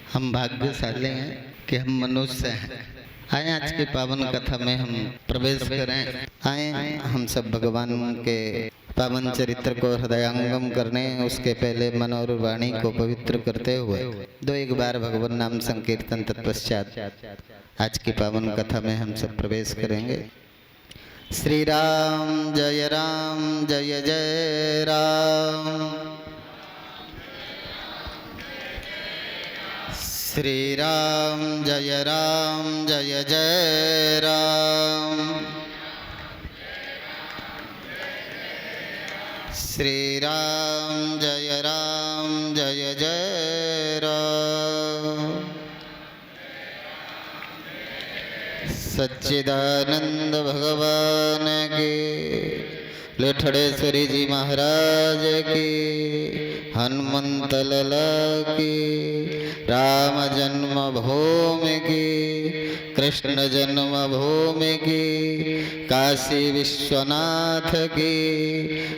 हम भाग्यशाली हैं कि हम मनुष्य हैं। आए आज की पावन कथा में हम प्रवेश करें। आए हम सब भगवान के पावन चरित्र को हृदयंगम करने, उसके पहले मन और वाणी को पवित्र करते हुए दो एक बार भगवान नाम संकीर्तन तत्पश्चात आज की पावन कथा में हम सब प्रवेश करेंगे। श्री राम जय जय राम। श्री राम जय जय राम। श्री राम जय जय राम। सच्चिदानंद भगवान की, लठड़ेश्वरी जी महाराज की, हनुमंत लला की, राम जन्मभूमि की, कृष्ण जन्मभूमि की, काशी विश्वनाथ की।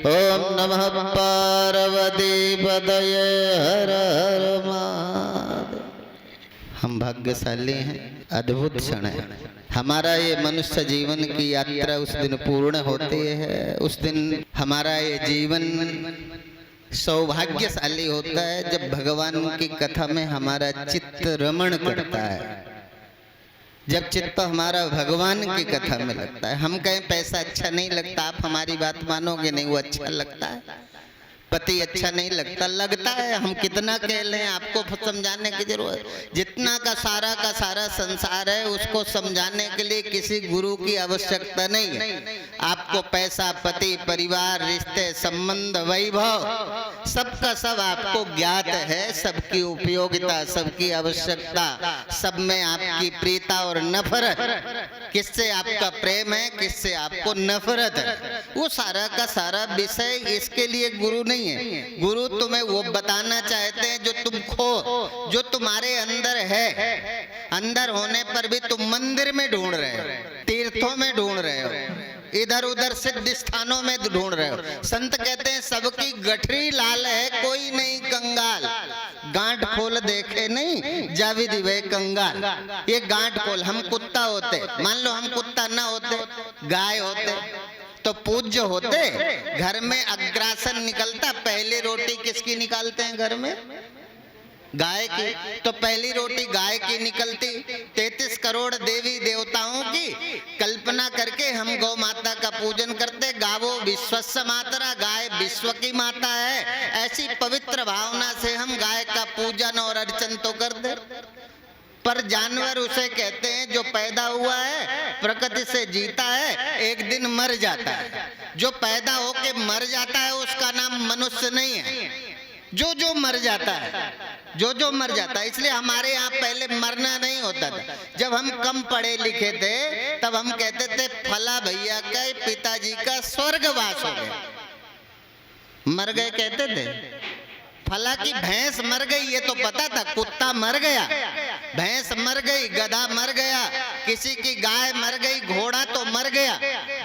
ओम नमः पार्वती पतये हर हर महादेव। हम भाग्यशाली हैं, अद्भुत क्षण है हमारा ये मनुष्य जीवन की यात्रा उस दिन पूर्ण होती है। उस दिन हमारा ये जीवन सौभाग्यशाली होता है जब भगवान की कथा में हमारा चित्त रमण करता है, जब चित्त हमारा भगवान की कथा में लगता है। हम कहें पैसा अच्छा नहीं लगता, आप हमारी बात मानोगे नहीं, वो अच्छा लगता है। पति अच्छा नहीं लगता है। हम कितना कह लें, आपको समझाने की जरूरत। जितना का सारा संसार है उसको समझाने के लिए किसी गुरु की आवश्यकता नहीं है। आपको पैसा, पति, परिवार, रिश्ते, संबंध, वैभव सबका सब आपको ज्ञात है। सबकी उपयोगिता, सबकी आवश्यकता, सब में आपकी प्रीता और नफरत, किससे आपका प्रेम है, किससे आपको नफरत है, वो सारा का सारा विषय इसके लिए गुरु नहीं है। गुरु तुम्हें वो बताना चाहते हैं जो तुम खो, जो तुम्हारे अंदर है। अंदर होने पर भी तुम मंदिर में ढूंढ रहे हो, तीर्थों में ढूंढ रहे हो, इधर उधर सिद्ध स्थानों में ढूंढ रहे हो। संत कहते हैं सबकी गठरी लाल है, कोई नहीं कंगाल। गांठ खोल देखे नहीं जावी दिवे कंगाल। ये गांठ खोल। हम कुत्ता होते, मान लो हम कुत्ता ना होते, गाय होते तो पूज्य होते। घर में अग्रासन निकलता, पहली रोटी किसकी निकालते हैं घर में? गाय की। तो पहली रोटी गाय की निकलती। 33 करोड़ देवी देवताओं की कल्पना करके हम गौ माता का पूजन करते। गावो विश्वस्य मातरा, गाय विश्व की माता है। ऐसी पवित्र भावना से हम गाय का पूजन और अर्चन तो करते। पर जानवर उसे कहते हैं जो पैदा हुआ है, प्रकृति से जीता है, एक दिन मर जाता है। जो पैदा होके मर जाता है उसका नाम मनुष्य नहीं है। जो मर जाता है, जो मर जाता है। इसलिए हमारे यहाँ पहले मरना नहीं होता था। जब हम कम पढ़े लिखे थे तब हम कहते थे फला भैया का पिताजी का स्वर्गवास हो गया। मर गए कहते थे। फला की भैंस मर गई ये तो पता था, कुत्ता मर गया, भैंस मर गई, गधा मर गया, किसी की गाय मर गई, घोड़ा तो मर गया,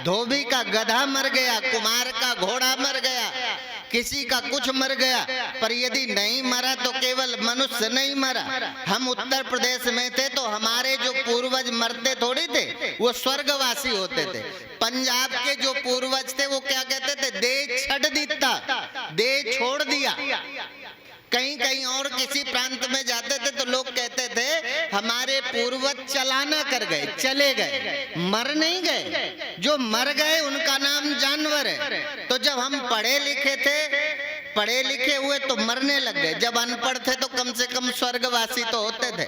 धोबी का गधा मर गया, कुमार का घोड़ा मर गया, किसी का कुछ मर गया। पर यदि नहीं मरा तो केवल मनुष्य नहीं मरा। हम उत्तर प्रदेश में थे तो हमारे जो पूर्वज मरते थोड़ी थे, वो स्वर्गवासी होते थे। पंजाब के जो पूर्वज थे वो क्या कहते थे? दे छड़ दीता, दे छोड़ दिया। कहीं कहीं और किसी प्रांत में जाते थे तो लोग कहते थे हमारे पूर्वज चलाना कर गए, चले गए, मर नहीं गए। जो मर गए उनका नाम जानवर है। तो जब हम पढ़े लिखे थे, पढ़े लिखे हुए तो मरने लग गए। जब अनपढ़ थे तो कम से कम स्वर्गवासी तो होते थे।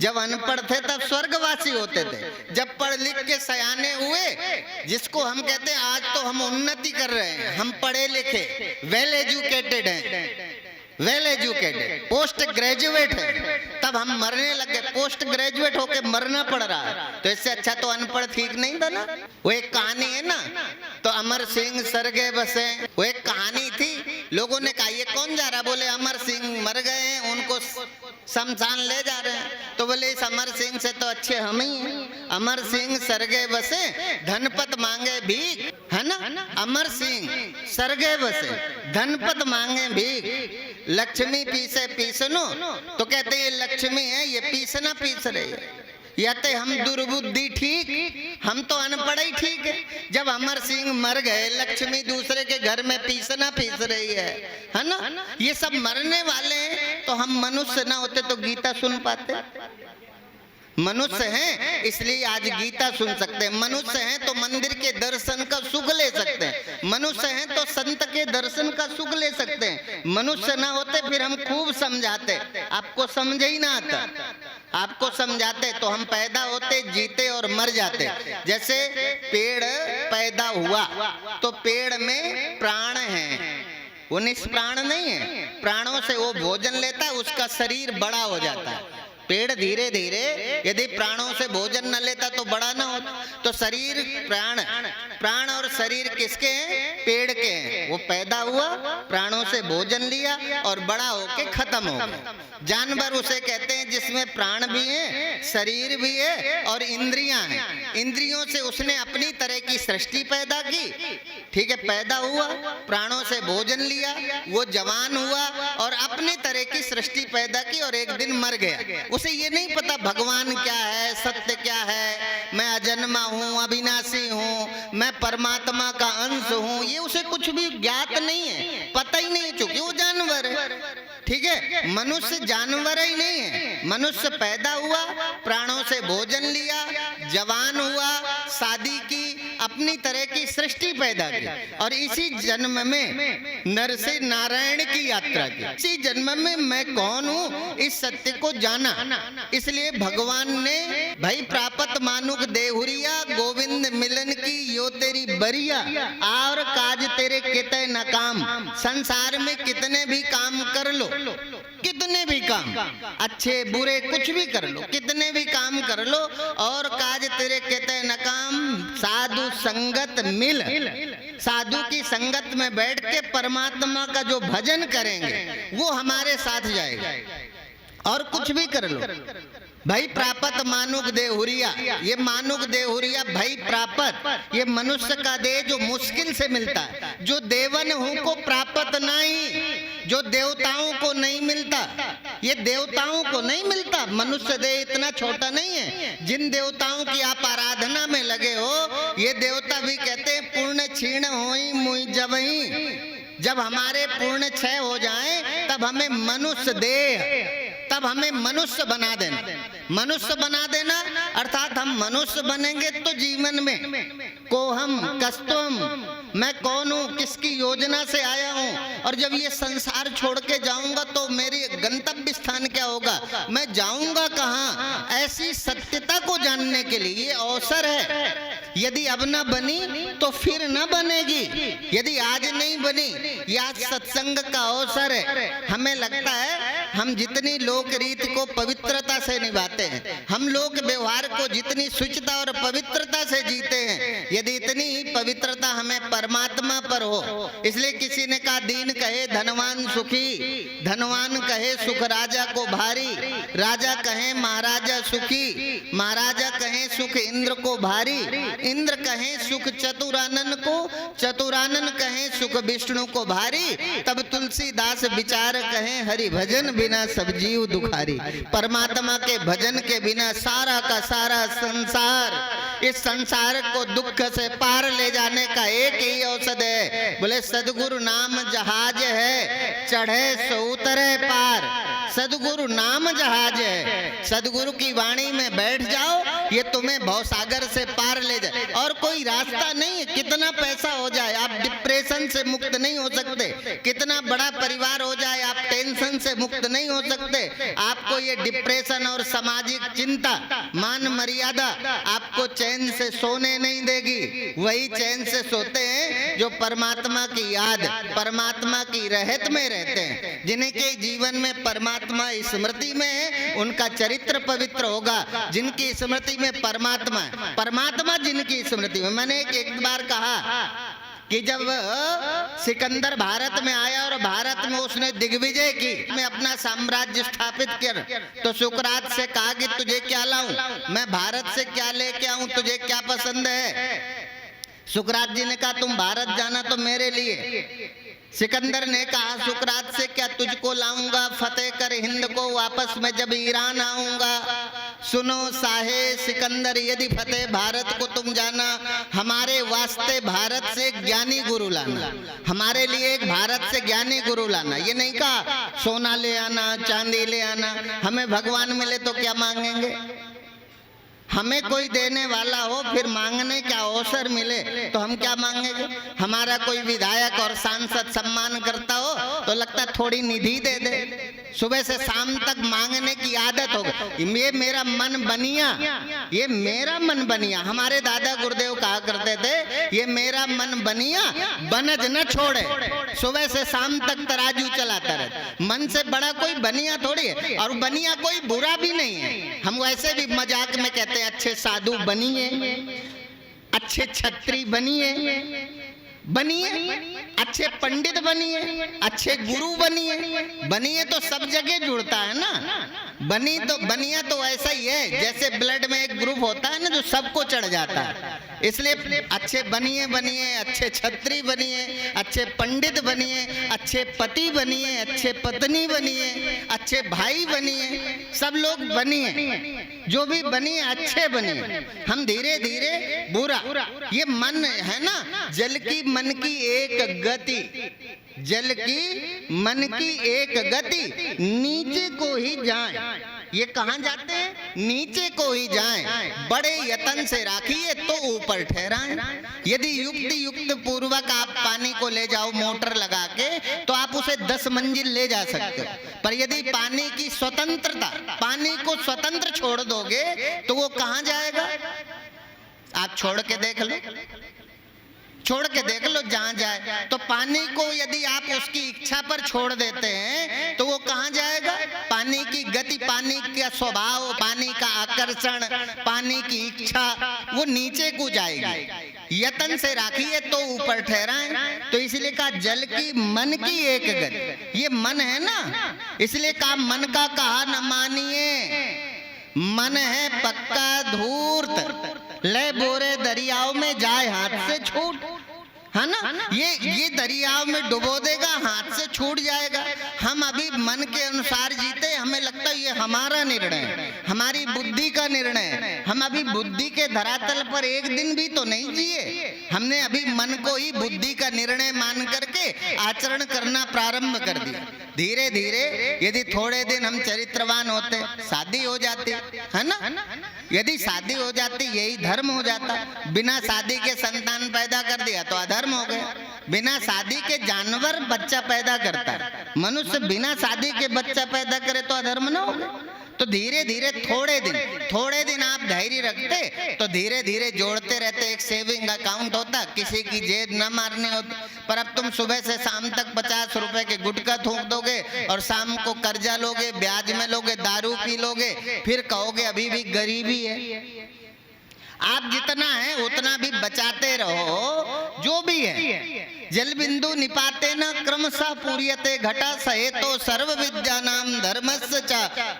जब अनपढ़ थे तब स्वर्गवासी होते थे। जब पढ़ लिख के सयाने हुए, जिसको हम कहते हैं आज तो हम उन्नति कर रहे हैं, हम पढ़े लिखे, वेल एजुकेटेड हैं, वेल एजुकेटेड, पोस्ट ग्रेजुएट है, तब हम मरने लगे। पोस्ट ग्रेजुएट होके मरना पड़ रहा है तो इससे अच्छा तो अनपढ़ ठीक नहीं था ना। वो एक कहानी है ना, तो अमर सिंह सरगे बसे, वो एक कहानी थी। लोगों ने कहा ये कौन जा रहा? बोले अमर सिंह मर गए हैं, उनको शमशान ले जा रहे हैं। तो बोले इस अमर सिंह से तो अच्छे हम ही हैं। अमर सिंह सरगे बसे धनपत मांगे भीख, है ना। अमर सिंह सरगे बसे धनपत मांगे भीख, लक्ष्मी पीसे पीसनो, तो कहते ये लक्ष्मी है, ये पीसना पीस रही है। या तो हम दुर्बुद्धि ठीक, हम तो अनपढ़ ही ठीक है। जब अमर सिंह मर गए, लक्ष्मी दूसरे के घर में पीसना पीस रही है ना। ये सब मरने वाले हैं, तो हम मनुष्य ना होते तो गीता सुन पाते। मनुष्य हैं इसलिए आज गीता सुन सकते हैं, मनुष्य हैं तो मंदिर के दर्शन का सुख ले सकते हैं, मनुष्य हैं तो संत के दर्शन का सुख ले सकते हैं। मनुष्य ना होते फिर हम खूब समझाते, आपको समझ ही ना आता, आपको समझाते तो हम पैदा होते, जीते और मर जाते। जैसे पेड़ पैदा हुआ तो पेड़ में प्राण है, वो निष्प्राण नहीं है, प्राणों से वो भोजन लेता है, उसका शरीर बड़ा हो जाता है। पेड़ धीरे धीरे यदि प्राणों से भोजन न लेता तो बड़ा ना होता। तो शरीर प्राण और शरीर किसके हैं? पेड़ के हैं। वो पैदा हुआ, प्राणों से भोजन लिया और बड़ा होके खत्म हो गया। जानवर उसे कहते हैं जिसमें प्राण भी है, शरीर भी है और इंद्रियां हैं। इंद्रियों से उसने अपनी तरह की सृष्टि पैदा की, ठीक है, पैदा हुआ, प्राणों से भोजन लिया, वो जवान हुआ और अपनी तरह की सृष्टि पैदा की और एक दिन मर गया। उसे ये नहीं पता भगवान क्या है, सत्य क्या है, मैं अजन्मा हूँ, अविनाशी हूँ, मैं परमात्मा का अंश हूँ, ये उसे कुछ भी ज्ञात नहीं है, पता ही नहीं, चूंकि वो जानवर है। ठीक है, मनुष्य जानवर ही नहीं है। मनुष्य पैदा हुआ, प्राणों से भोजन लिया, जवान हुआ, शादी की, अपनी तरह की सृष्टि पैदा की और इसी जन्म में नर से नारायण की यात्रा की। इसी जन्म में मैं कौन हूँ इस सत्य को जाना। इसलिए भगवान ने भाई प्रापत मानुक देहुरिया, गोविंद मिलन की यो तेरी बरिया, और काज तेरे कितने न काम। संसार में कितने भी काम कर लो, कितने भी काम, अच्छे बुरे कुछ भी कर लो, कितने भी काम कर लो, और काज तेरे कहते न काम। साधु संगत मिल, साधु की संगत में बैठ के परमात्मा का जो भजन करेंगे वो हमारे साथ जाएगा। और कुछ भी कर लो भाई, प्रापत मानुक देहुरिया, ये मानुक देहुरिया भाई प्रापत, ये मनुष्य का देह जो मुश्किल से मिलता है, जो देवन हूं को प्रापत नहीं, जो देवताओं को नहीं मिलता, ये देवताओं को नहीं मिलता। मनुष्य देह इतना छोटा नहीं है। जिन देवताओं की आप आराधना में लगे हो, ये देवता भी कहते हैं पूर्ण क्षीण होई मुई जबही, जब हमारे पूर्ण क्षय हो जाए तब हमें मनुष्य देह, तब हमें मनुष्य बना देना। मनुष्य बना देना अर्थात हम मनुष्य बनेंगे तो जीवन में को हम कस्तम, मैं कौन हूँ, किसकी योजना से आया हूँ, और जब ये संसार छोड़ के जाऊंगा तो मेरी गंतव्य स्थान क्या होगा, मैं जाऊंगा कहाँ, ऐसी सत्यता को जानने के लिए ये अवसर है। यदि अब न बनी तो फिर न बनेगी, यदि आज नहीं बनी, यह सत्संग का अवसर है। हमें लगता है हम जितनी लोक रीत को पवित्रता से निभाते हैं, हम लोग व्यवहार को जितनी शुचिता और पवित्रता से जीते हैं, यदि इतनी ही पवित्रता हमें परमात्मा पर हो। इसलिए किसी ने कहा दीन कहे धनवान सुखी, धनवान कहे सुख राजा को भारी, राजा कहे महाराजा सुखी, महाराजा कहे सुख इंद्र को भारी, इंद्र कहे सुख चतुरानन को, चतुरानन कहे सुख विष्णु को भारी। तब तुलसीदास विचार कहे हरि भजन बिना सब जीव दुखारी। परमात्मा के भजन के बिना सारा का सारा संसार, इस संसार को दुख से पार ले जाने का एक ही औषध है। बोले सदगुरु नाम जहाज है, चढ़े सो उतरे पार। सदगुरु नाम जहाज है, सदगुरु की वाणी में बैठ जाओ, ये तुम्हें भवसागर से पार ले जाए। और कोई रास्ता नहीं है, कितना पैसा हो जाए आप डिप्रेशन से मुक्त नहीं हो सकते, कितना बड़ा परिवार हो जाए आप टेंशन से मुक्त नहीं हो सकते। आपको ये डिप्रेशन और सामाजिक चिंता, मान मर्यादा आपको चैन से सोने नहीं देगी। वही चैन से सोते हैं जो परमात्मा की याद, परमात्मा की रहत में रहते हैं। जिनके जीवन में परमात्मा स्मृति में है, उनका चरित्र पवित्र होगा। जिनकी स्मृति में परमात्मा है, परमात्मा जिनकी स्मृति में। मैंने एक बार कहा कि जब सिकंदर भारत में आया और भारत में उसने दिग्विजय की, में अपना साम्राज्य स्थापित किया, तो सुकरात से कहा कि तुझे क्या लाऊं, मैं भारत से क्या लेके आऊं, तुझे क्या पसंद है। सुकरात जी ने कहा तुम भारत जाना तो मेरे लिए। सिकंदर ने कहा सुकरात से क्या तुझको लाऊंगा, फतेह कर हिंद को वापस मैं जब ईरान आऊंगा। सुनो साहे सिकंदर, यदि फतेह भारत को तुम जाना, हमारे वास्ते भारत से एक ज्ञानी गुरु लाना, हमारे लिए एक भारत से ज्ञानी गुरु लाना। ये नहीं कहा सोना ले आना, चांदी ले आना, हमें भगवान मिले तो क्या मांगेंगे, हमें कोई देने वाला हो, फिर मांगने का अवसर मिले तो हम क्या मांगेंगे। हमारा कोई विधायक और सांसद सम्मान करता हो तो लगता थोड़ी निधि दे दे, सुबह से शाम तक मांगने की आदत हो गई। ये मेरा मन बनिया, ये मेरा मन बनिया। हमारे दादा गुरुदेव कहा करते थे ये मेरा मन बनिया, बनज न छोड़े, सुबह से शाम तक तराजू चलाता रहे। मन से बड़ा कोई बनिया थोड़ी है, और बनिया कोई बुरा भी नहीं है। हम वैसे भी मजाक में कहते हैं अच्छे साधु बनिए, अच्छे छत्री बनिए, अच्छे पंडित बनिए, अच्छे गुरु बनिए तो सब जगह जुड़ता है ना। बनिया तो ऐसा ही है जैसे ब्लड में एक ग्रुप होता है ना जो सबको चढ़ जाता है। इसलिए अच्छे बनिए, अच्छे छत्री बनिए, अच्छे पंडित बनिए, अच्छे पति बनिए, अच्छे पत्नी बनिए, अच्छे भाई बनिए, सब लोग बनिए, जो भी बनिए अच्छे बनिए। हम धीरे धीरे बुरा, ये मन है ना, जल की मन की एक गति, जल की मन की एक गति, नीचे को ही जाए। ये कहाँ जाते हैं, नीचे को ही जाएं, बड़े यतन से राखिए तो ऊपर ठहराएं। यदि युक्त पूर्वक आप पानी को ले जाओ मोटर लगा के तो आप उसे 10 मंजिल ले जा सकते हो, पर यदि पानी की स्वतंत्रता, पानी को स्वतंत्र छोड़ दोगे तो वो कहाँ जाएगा। आप छोड़ के देख लो, छोड़ के देख लो जहां जाए। तो पानी को यदि आप उसकी इच्छा पर छोड़ देते हैं तो वो कहां जाएगा। पानी की गति, पानी का स्वभाव, पानी का आकर्षण, पानी की इच्छा, वो नीचे को जाएगी। यतन से राखिए तो ऊपर ठहराएं। तो इसलिए कहा जल की मन की एक गति, ये मन है ना, इसलिए कहा मन का कहा न मानिए, मन है पक्का धूर्त, ले बोरे दरियाओं में जाए हाथ से छूट, है ना। ये दरियाओं में डुबो देगा, हाथ से छूट जाएगा। हम अभी मन के अनुसार जीते, हमें लगता है ये हमारा निर्णय, हमारी बुद्धि का निर्णय। हम अभी बुद्धि के धरातल पर एक दिन भी तो नहीं जिए, हमने अभी मन को ही बुद्धि का निर्णय मान करके आचरण करना प्रारंभ कर दिया। धीरे धीरे यदि थोड़े दिन हम चरित्रवान होते, शादी हो जाती, है ना, यदि शादी हो जाती यही धर्म हो जाता। बिना शादी के संतान पैदा कर दिया तो अधर्म हो गया। बिना शादी के जानवर बच्चा पैदा करता है, मनुष्य बिना शादी के बच्चा पैदा करे तो अधर्म ना हो गया। तो धीरे धीरे थोड़े दिन आप धैर्य रखते तो धीरे धीरे जोड़ते रहते। एक सेविंग अकाउंट होता, किसी की जेब न मारनी होती। पर अब तुम सुबह से शाम तक 50 रुपए के गुटखा थूक दोगे और शाम को कर्जा लोगे, ब्याज में लोगे, दारू पी लोगे, फिर कहोगे अभी भी गरीबी है। आप जितना है उतना भी बचाते रहो, जो भी है। जल बिंदु निपाते न क्रमशः पूर्यते घटा सहे तो सर्व विद्यानाम धर्मस्य च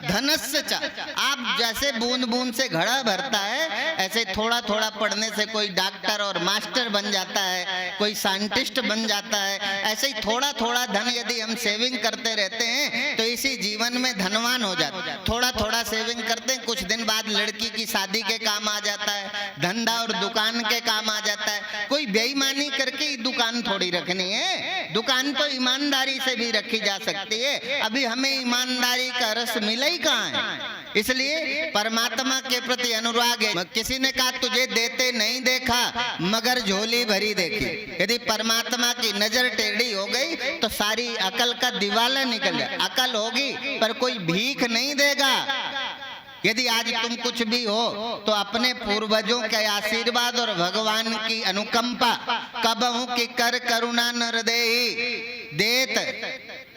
धनस्य च। आप जैसे बूंद बूंद से घड़ा भरता है, ऐसे थोड़ा थोड़ा पढ़ने से कोई डॉक्टर और मास्टर बन जाता है, कोई साइंटिस्ट बन जाता है। ऐसे ही थोड़ा थोड़ा धन यदि हम सेविंग करते रहते हैं तो इसी जीवन में धनवान हो जाते हैं। थोड़ा थोड़ा सेविंग करते हैं, कुछ दिन बाद लड़की की शादी के काम आ जाता है, धंधा और दुकान के काम आ जाता है। कोई बेईमानी करके ही दुकान थोड़ी रखनी है, दुकान तो ईमानदारी से भी रखी जा सकती है। अभी हमें ईमानदारी का रस मिला ही कहाँ है। इसलिए परमात्मा के प्रति अनुराग है। किसी ने कहा तुझे देते नहीं देखा मगर झोली भरी देखी। यदि परमात्मा की नजर टेढ़ी हो गई तो सारी अकल का दिवाला निकल जाए। अकल होगी पर कोई भीख नहीं देगा। यदि आज तुम कुछ भी हो तो अपने पूर्वजों के आशीर्वाद और भगवान की अनुकंपा, कबहू की कर करुणा नर देत,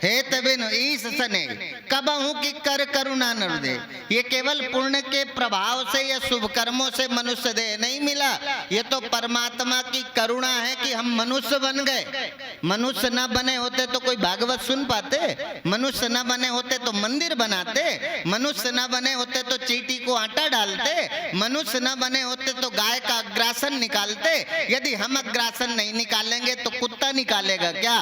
हे तबिन ईस सने कबहू की कर करुणा न दे। ये केवल पुण्य के प्रभाव से या शुभ कर्मों से मनुष्य देह नहीं मिला, ये तो परमात्मा की करुणा है कि हम मनुष्य बन गए। मनुष्य न बने होते तो कोई भागवत सुन पाते, मनुष्य न बने होते तो मंदिर बनाते, मनुष्य न बने होते तो चींटी को आटा डालते, मनुष्य न बने होते तो गाय का अग्रासन निकालते। यदि हम अग्रासन नहीं निकालेंगे तो कुत्ता निकालेगा क्या?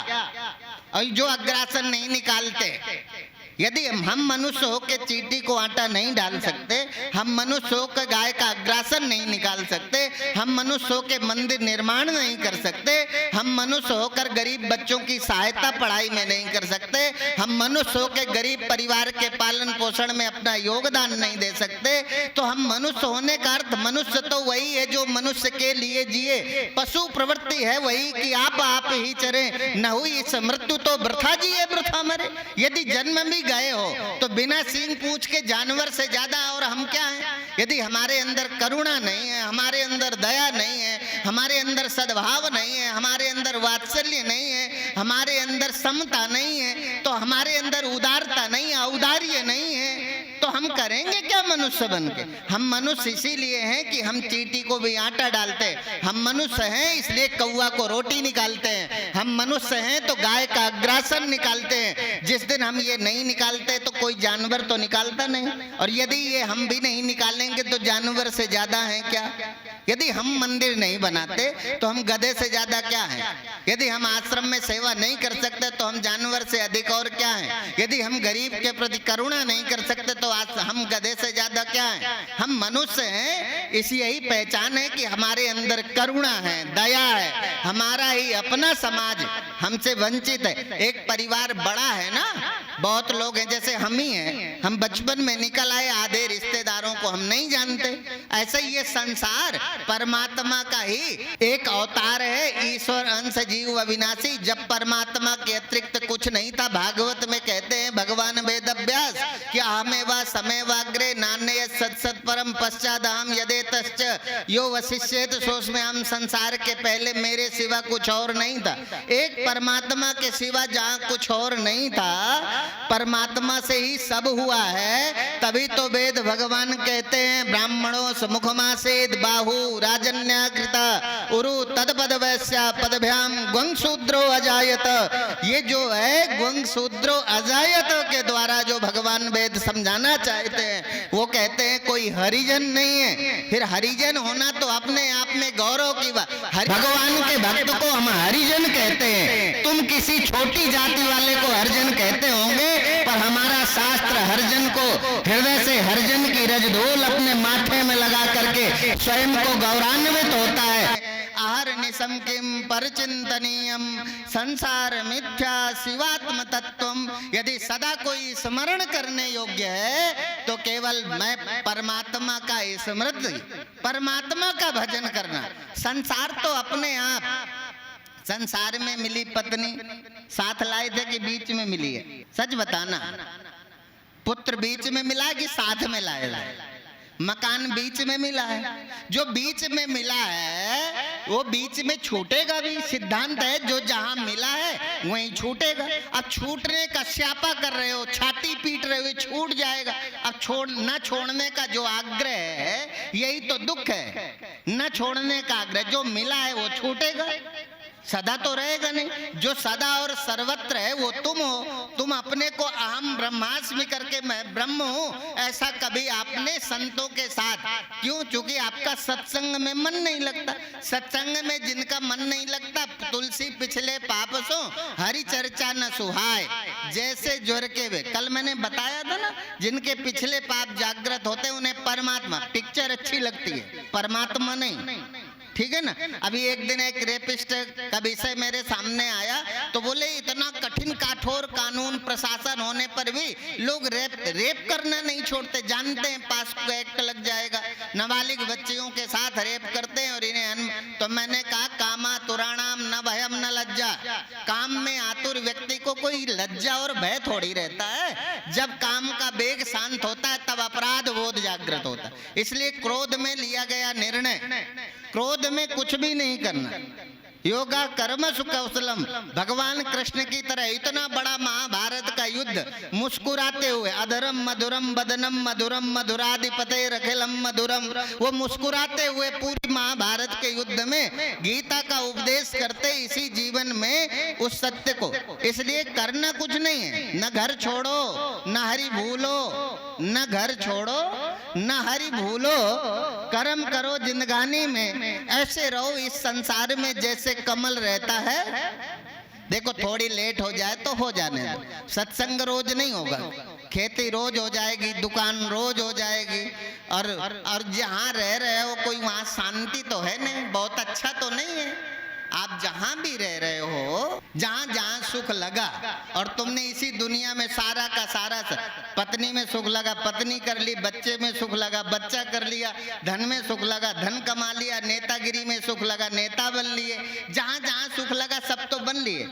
और जो अग्रासन नहीं निकालते, यदि हम मनुष्य होकर चींटी को आटा नहीं डाल सकते, हम मनुष्य होकर गाय का अग्रासन नहीं निकाल सकते, हम मनुष्य होकर मंदिर निर्माण नहीं कर सकते, हम मनुष्य होकर गरीब बच्चों की सहायता पढ़ाई में नहीं कर सकते, हम मनुष्य होकर गरीब परिवार के पालन पोषण में अपना योगदान नहीं दे सकते, तो हम मनुष्य होने का अर्थ, मनुष्य तो वही है जो मनुष्य के लिए जिए। पशु प्रवृत्ति है वही कि आप ही चरे, न हुई इस मृत्यु तो वृथा जिए वृथा मरे। यदि जन्म भी गए हो तो बिना सींग पूंछ के जानवर से ज्यादा और हम क्या हैं? यदि हमारे अंदर करुणा नहीं है, हमारे अंदर दया नहीं है, हमारे अंदर सद्भाव नहीं है, हमारे अंदर वात्सल्य नहीं है, हमारे अंदर समता नहीं है, तो हमारे अंदर उदारता नहीं है, औदार्य नहीं है, तो हम करेंगे क्या मनुष्य बन के? हम मनुष्य इसीलिए हैं कि हम चींटी को भी आटा डालते हैं, हम मनुष्य हैं इसलिए कौवा को रोटी निकालते हैं, हम मनुष्य हैं तो गाय का अग्रासन निकालते हैं। जिस दिन हम ये नहीं निकालते तो कोई जानवर तो निकालता नहीं, और यदि ये हम भी नहीं निकालेंगे तो जानवर से ज्यादा हैं क्या? यदि हम मंदिर नहीं बनाते तो हम गधे से ज्यादा क्या हैं? यदि हम आश्रम में सेवा नहीं कर सकते तो हम जानवर से अधिक और क्या हैं? यदि हम गरीब के प्रति करुणा नहीं कर सकते तो हम गधे से ज्यादा क्या हैं? हम मनुष्य हैं, इसी यही पहचान है कि हमारे अंदर करुणा है, दया है, हमारा ही अपना समाज हमसे वंचित है। एक परिवार बड़ा है ना, बहुत लोग हैं, जैसे हम ही हैं, हम बचपन में निकल आए, आधे रिश्तेदारों को हम नहीं जानते। ऐसे ही ये संसार परमात्मा का ही एक अवतार है, ईश्वर अंश जीव अविनाशी। जब परमात्मा के अतिरिक्त कुछ नहीं था, भागवत में कहते हैं भगवान वेद अभ्यास कि अहमेवा समेवाग्रे नान्य सत परम पश्चादाम यदेतश्च यो वशिष्येत सोस्म्याम। संसार के पहले मेरे सिवा कुछ और नहीं था, एक परमात्मा के सिवा जहाँ कुछ और नहीं था, परमात्मा से ही सब हुआ है। तभी तो वेद भगवान कहते हैं ब्राह्मणों समुखमासेद बाहु राजन्याकृता उरु तदपद वैश्या पदभ्याम ग्वंग शूद्रो अजायत। ये जो है ग्वंग शूद्रो अजायत के द्वारा जो भगवान वेद समझाना चाहते हैं, वो कहते हैं कोई हरिजन नहीं है। फिर हरिजन होना तो अपने आप में गौरव की बात। भगवान के भक्त को हम हरिजन कहते हैं, तुम किसी छोटी जाति वाले को हरिजन कहते होंगे, पर हमारा शास्त्र हरिजन को हृदय से हरिजन की रजधोल अपने माथे में लगा करके स्वयं को गौरवान्वित होता है। आहर्निशं किं परचिंतनीयम संसार मिथ्या शिवात्म तत्वम। यदि सदा कोई स्मरण करने योग्य है तो केवल मैं परमात्मा का स्मृति, परमात्मा का भजन करना। संसार तो अपने आप, संसार में मिली पत्नी साथ लाए थे कि बीच में मिली है? सच बताना, पुत्र बीच में मिला है कि साथ में लाया है? मकान बीच में मिला है, जो बीच में मिला है वो बीच में छूटेगा भी। सिद्धांत है जो जहां मिला है वहीं छूटेगा। अब छूटने का स्यापा कर रहे हो, छाती पीट रहे हो, छूट जाएगा। अब न छोड़ने का जो आग्रह है यही तो दुख है, न छोड़ने का आग्रह। जो मिला है वो छूटेगा, सदा तो रहेगा नहीं। जो सदा और सर्वत्र है वो तुम हो। तुम अपने को अहम ब्रह्मास्मि करके मैं ब्रह्म हूँ ऐसा कभी आपने संतों के साथ क्यों? चूंकि आपका सत्संग में मन नहीं लगता। सत्संग में जिनका मन नहीं लगता, तुलसी पिछले पाप सो हरि चर्चा न सुहाय, जैसे ज्वर के वे। कल मैंने बताया था ना, जिनके पिछले पाप जागृत होते उन्हें परमात्मा पिक्चर अच्छी लगती है, परमात्मा नहीं। ठीक है ना। अभी एक दिन एक रेपिस्ट का विषय मेरे सामने आया तो बोले इतना कठिन कठोर कानून प्रशासन होने पर भी लोग रेप करना नहीं छोड़ते। जानते हैं पास को एक्ट लग जाएगा, नाबालिग बच्चियों के साथ रेप करते हैं और इन्हें। तो मैंने कहा कामा तुराणाम न भयम न लज्जा। काम में आतुर व्यक्ति को कोई लज्जा और भय थोड़ी रहता है। जब काम का वेग शांत होता है तब अपराध बोध जागृत होता है। इसलिए क्रोध में लिया गया निर्णय, क्रोध में कुछ भी नहीं करना। योगा कर्मसु कौशलम। भगवान कृष्ण की तरह इतना बड़ा महाभारत का युद्ध मुस्कुराते हुए, अधरम मधुरम बदनम मधुरम मधुराधिपते रखिलम मधुरम, वो मुस्कुराते हुए पूरी महाभारत के युद्ध में गीता का उपदेश करते इसी जीवन में उस सत्य को। इसलिए करना कुछ नहीं है, न घर छोड़ो न हरि भूलो, न घर छोड़ो न हरि भूलो, कर्म करो जिंदगानी में, ऐसे रहो इस संसार में जैसे कमल रहता है। देखो थोड़ी लेट हो जाए तो हो जाने दो, सत्संग रोज नहीं होगा, खेती रोज हो जाएगी, दुकान रोज हो जाएगी, और जहाँ रह रहे हो कोई वहाँ शांति तो है नहीं, बहुत अच्छा तो नहीं है। आप जहां भी रह रहे हो, जहां जहां सुख लगा, और तुमने इसी दुनिया में सारा का सारा पत्नी में सुख लगा पत्नी कर ली, बच्चे में सुख लगा बच्चा कर लिया, धन में सुख लगा धन कमा लिया, नेतागिरी में सुख लगा नेता बन लिए, जहां जहां सुख लगा सब तो बन लिए,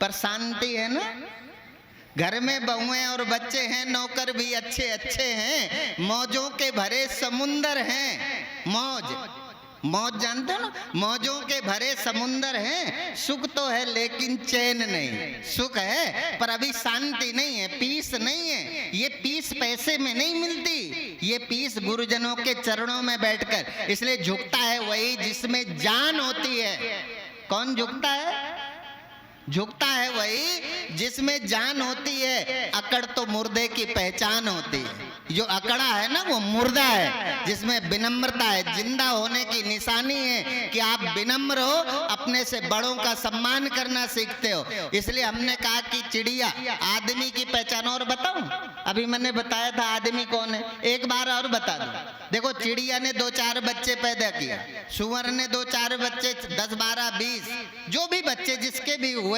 पर शांति है ना? घर में बहुएं और बच्चे हैं, नौकर भी अच्छे अच्छे हैं, मौजों के भरे समुंदर हैं। मौज मौज जानते हो ना, मौजों के भरे समुंदर हैं, सुख तो है लेकिन चैन नहीं। सुख है पर अभी शांति नहीं है, पीस नहीं है। ये पीस पैसे में नहीं मिलती, ये पीस गुरुजनों के चरणों में बैठकर। इसलिए झुकता है वही जिसमें जान होती है। कौन झुकता है? झुकता है वही जिसमें जान होती है। अकड़ तो मुर्दे की पहचान होती है। जो अकड़ा है ना वो मुर्दा है, जिसमें विनम्रता है। जिंदा होने की निशानी है कि आप विनम्र हो, अपने से बड़ों का सम्मान करना सीखते हो। इसलिए हमने कहा कि चिड़िया आदमी की पहचान। और बताऊं, अभी मैंने बताया था आदमी कौन है, एक बार और बता दूं। देखो चिड़िया ने 2-4 बच्चे पैदा किया, सुअर ने 2-4 बच्चे, 10-12-20 जो भी बच्चे जिसके भी हुए,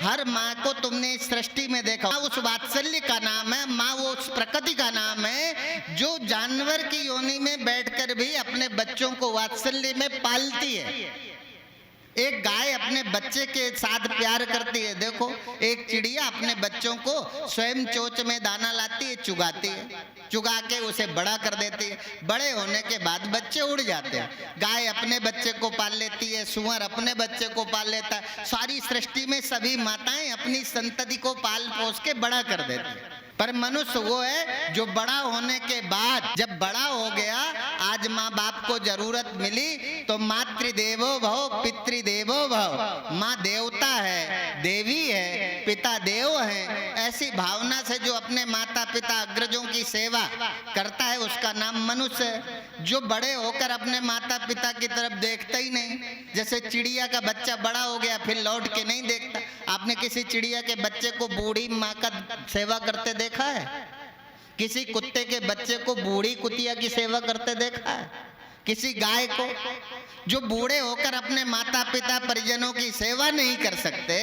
हर माँ को तुमने इस सृष्टि में देखा, उस वात्सल्य का नाम है माँ, वो उस प्रकृति का नाम है जो जानवर की योनि में बैठकर भी अपने बच्चों को वात्सल्य में पालती है। एक गाय अपने बच्चे के साथ प्यार करती है। देखो एक चिड़िया अपने बच्चों को स्वयं चोंच में दाना लाती है, चुगाती है, चुगा के उसे बड़ा कर देती है। बड़े होने के बाद बच्चे उड़ जाते हैं। गाय अपने बच्चे को पाल लेती है, सुअर अपने बच्चे को पाल लेता है। सारी सृष्टि में सभी माताएं अपनी संतति को पाल पोस के बड़ा कर देती है। पर मनुष्य वो है जो बड़ा होने के बाद, जब बड़ा हो गया, आज माँ बाप को जरूरत मिली तो मातृदेवो भव पितृदेवो भव, माँ देवता है, देवी है, पिता देव है। ऐसी भावना से जो अपने माता पिता अग्रजों की सेवा करता है उसका नाम मनुष्य है। जो बड़े होकर अपने माता पिता की तरफ देखता ही नहीं, जैसे चिड़िया का बच्चा बड़ा हो गया फिर लौट के नहीं देखता। आपने किसी चिड़िया के बच्चे को बूढ़ी माँ का सेवा करते देखा है? किसी कुत्ते के बच्चे को बूढ़ी कुतिया की सेवा करते देखा है? किसी गाय को? जो बूढ़े होकर अपने माता पिता परिजनों की सेवा नहीं कर सकते,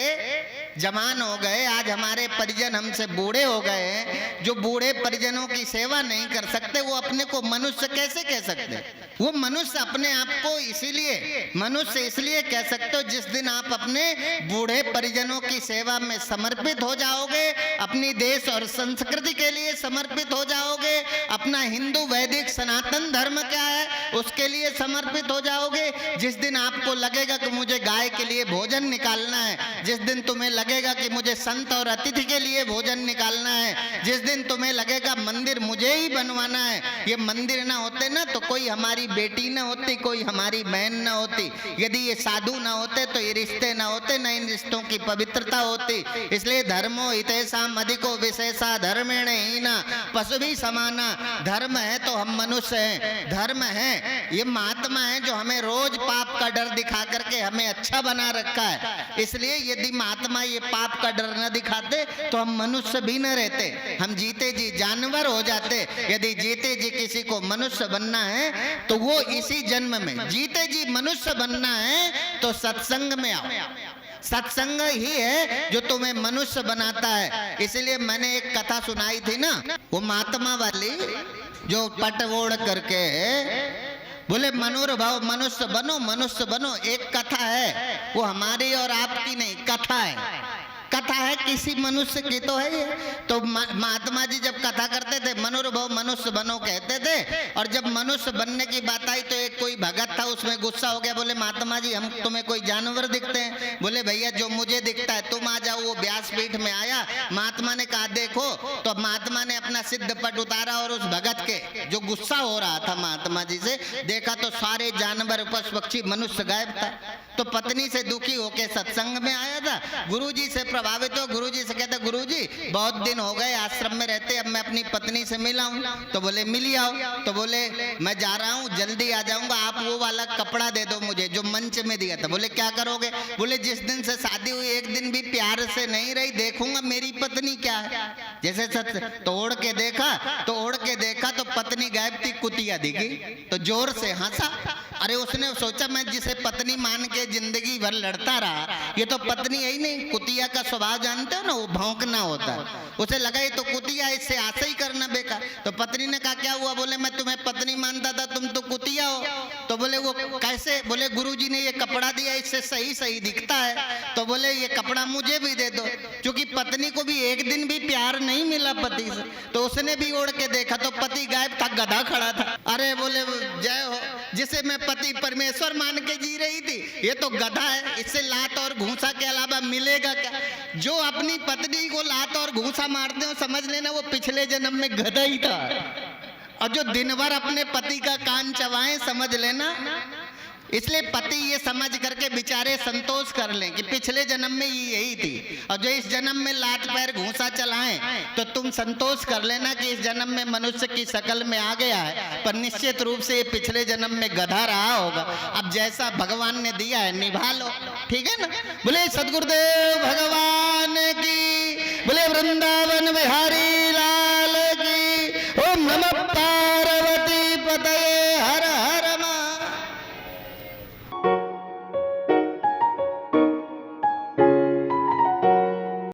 जवान हो गए, आज हमारे परिजन हमसे बूढ़े हो गए, जो बूढ़े परिजनों की सेवा नहीं कर सकते, वो अपने को मनुष्य कैसे कह सकते? वो मनुष्य अपने आप को इसीलिए मनुष्य इसलिए कह सकते हो जिस दिन आप अपने बूढ़े परिजनों की सेवा में समर्पित हो जाओगे, अपनी देश और संस्कृति के लिए समर्पित हो जाओगे, अपना हिंदू वैदिक सनातन धर्म क्या है उसके लिए समर्पित हो जाओगे। जिस दिन आपको लगेगा कि मुझे गाय के लिए भोजन निकालना है, जिस दिन तुम्हें लगेगा कि मुझे संत और अतिथि के लिए भोजन निकालना है, जिस दिन तुम्हें लगेगा मंदिर मुझे ही बनवाना है, ये मंदिर ना होते ना तो कोई हमारी बेटी ना होती, कोई हमारी बहन ना होती, यदि ये साधु ना होते तो ये रिश्ते ना होते, न इन रिश्तों की पवित्रता होती। इसलिए धर्मो हितेषाम् अधिको विशेषा धर्मेण हीना पशु भी समाना। धर्म है तो हम मनुष्य हैं, धर्म है ये महात्मा है जो हमें रोज पाप का डर दिखा करके हमें अच्छा बना रखा है। इसलिए यदि महात्मा ये पाप का डर न दिखाते तो हम मनुष्य भी न रहते, हम जीते जी जानवर हो जाते। यदि जीते जी किसी को मनुष्य बनना है तो वो इसी जन्म में, जीते जी मनुष्य बनना है तो सत्संग में आओ। सत्संग ही है जो तुम्हें मनुष्य बनाता है। इसलिए मैंने एक कथा सुनाई थी ना, वो महात्मा वाली जो पट ओढ़ करके बोले मनोरभाव मनुष्य बनो, मनुष्य बनो। एक कथा है, वो हमारी और आपकी नहीं, कथा है, कथा है किसी मनुष्य की तो है ये। तो महात्मा जी जब कथा करते थे मनोरभाव मनुष्य बनो कहते थे, और जब मनुष्य बनने की बात आई तो एक कोई भगत था, उसमें गुस्सा हो गया, बोले महात्मा जी हम तुम्हें कोई जानवर दिखते हैं? बोले भैया जो मुझे दिखता है तुम आ जाओ। वो व्यासपीठ में आया, महात्मा ने कहा देखो, तो महात्मा ने अपना सिद्ध पट उतारा और उस भगत के जो गुस्सा हो रहा था महात्मा जी से, देखा तो सारे जानवर, पशु पक्षी, मनुष्य गायब था। तो पत्नी से दुखी होके सत्संग में आया था, गुरुजी से प्रभावित हो गुरुजी से कहता गुरुजी बहुत दिन हो गए आश्रम में रहते, अब मैं अपनी पत्नी से मिला हूं। तो बोले मिल आओ। तो बोले मैं जा रहा हूं, जल्दी आ जाऊंगा, आप वो वाला कपड़ा दे दो मुझे जो मंच में दिया था। बोले क्या करोगे? बोले जिस दिन से शादी हुई एक दिन भी प्यार से नहीं रही, देखूंगा मेरी पत्नी क्या है। जैसे तोड़ के देखा तो पत्नी गायब थी, कुतिया दिखी तो जोर से हंसा। अरे उसने सोचा मैं जिसे पत्नी मान के जिंदगी भर लड़ता रहा, ये तो पत्नी है ही नहीं। कुतिया का स्वभाव जानते हो ना, वो भौंकना होता है। उसे लगा ये तो कुतिया, इससे आशा ही करना बेकार। तो पत्नी ने कहा क्या हुआ? बोले मैं तुम्हें पत्नी मानता था, तुम तो कुतिया हो। तो बोले वो कैसे? बोले गुरुजी ने ये कपड़ा दिया, इससे सही सही दिखता है। तो बोले ये कपड़ा मुझे भी दे दो, क्योंकि पत्नी को भी एक दिन भी प्यार नहीं मिला पति से। तो उसने भी ओढ़ के देखा तो पति गायब था, गधा खड़ा था। अरे बोले जय हो, जिसे मैं पति परमेश्वर मान के जी रही थी, ये तो गधा है, इससे लात और घूंसा के अलावा मिलेगा क्या? जो अपनी पत्नी को लात और घूंसा मारते हो समझ लेना वो पिछले जन्म में गधा ही था। और जो दिन भर अपने पति का कान चबाएं समझ लेना, इसलिए पति ये समझ करके बेचारे संतोष कर लें कि पिछले जन्म में यही थी, और जो इस जन्म में लात पैर घूंसा चलाएं तो तुम संतोष कर लेना कि इस जन्म में मनुष्य की शक्ल में आ गया है, पर निश्चित रूप से ये पिछले जन्म में गधा रहा होगा। अब जैसा भगवान ने दिया है निभा लो, ठीक है ना? बोले सदगुरुदेव भगवान की, बोले वृंदावन बिहारी